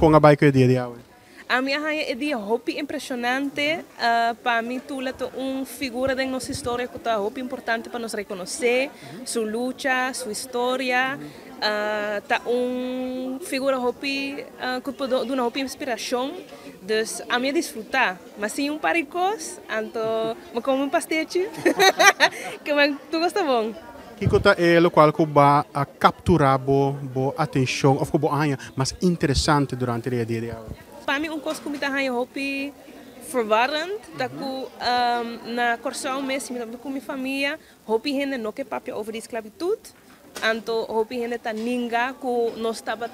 com a bike dia de hoje? A minha rainha é dia hopi impressionante. Para mim, tu é figura da nossa história que é hopi importante para nos reconhecer, sua luta, sua história. Tá figura hopi que pode dar uma hopi inspiração. Dus a mim desfrutar. Mas sim paricos, então, me como pastete. Que tu gosta bom? Que coisa é o qual que vai capturar a atenção ou que vai mais interessante durante o dia de hoje? Para mim, coisa que me dá hopi verwarrend, dat ik na Corsão mesmo, com minha família, hopi gente não que papia over esclavitud, então hopi gente tá ninga que nós estava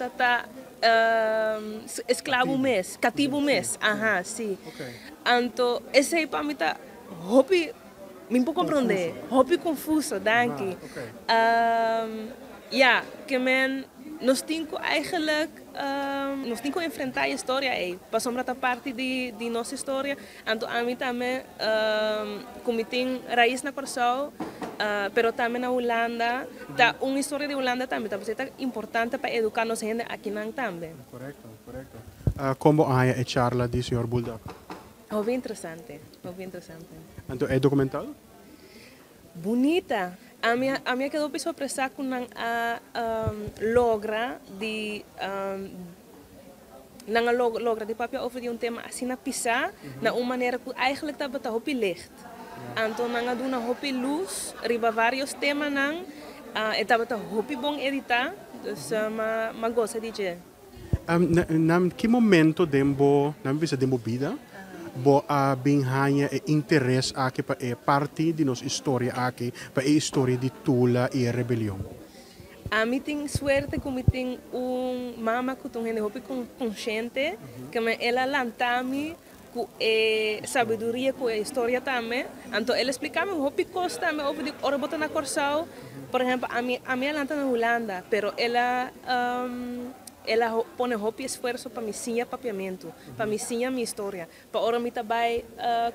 escravo mes, cativo mes, aha, sim. Então esse aí para mim tá hopi, me pode compreender, hopi confuso, danke. Ja, que men nós temos eigenlijk nós temos que enfrentar a história aí. Passamos a parte de nossa história. Então, a mim também, como tem raiz na Corsão, mas também na Holanda, tá uma história de Holanda também, tá importante para educar nossa gente aqui também. Correto, correto. Como é a charla do Sr. Bulldog? Muito interessante, muito interessante. Então, é documentado? Bonita. A minha quedou surpresa com a logra de logra de papel over de tema assim na pisar na uma maneira que eigenlijk estava tá hopi licht. Então nanga do na hopi luz riba vários temas nang estava tá hopi bom editar, dus ma gosta de dizer. Na que momento dembo na visa dembo vida? Bo a binhanya e interesse aqui para é parte de nossa história aqui para a história de Tula e a rebelião. A mim tem sorte que tem mama que tem gente hopi consciente que ela lantame com a sabedoria com a história também. Então ela explica-me hopi costa me over de orbota na Corsão, por exemplo, a minha lanta na Holanda, pero ela põe hopi esforço para me ensinar papiamento, para me ensinar minha história, para ora me também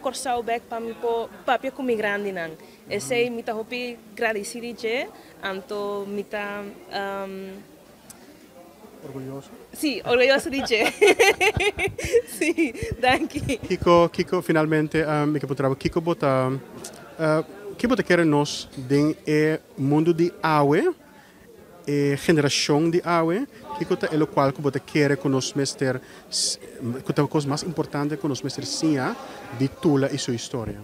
Corsão back para me pôr papia com migrante não. Esse aí me tá hopi agradecido de, então me tá Orgulhoso? Sim, orgulhoso de. Sim, danke. Kiko finalmente me que potrava Kiko bota que bota querer nós den é mundo de awe geração de awe que é o qual que bota querer com nós mestre que é a coisa mais importante com nós mestre sim de Tula e sua história.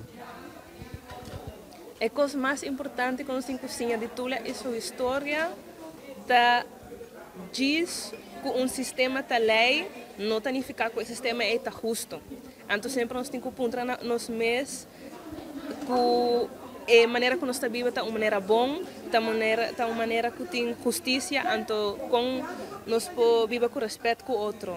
A coisa mais importante com nós cozinha de Tula e sua história da diz que sistema da lei não significa que o sistema é justo. Então sempre nós temos que apontar nos mês que a maneira que nós vivemos é uma maneira boa, é uma maneira que tem justiça, então com nós podemos viver com respeito com o outro.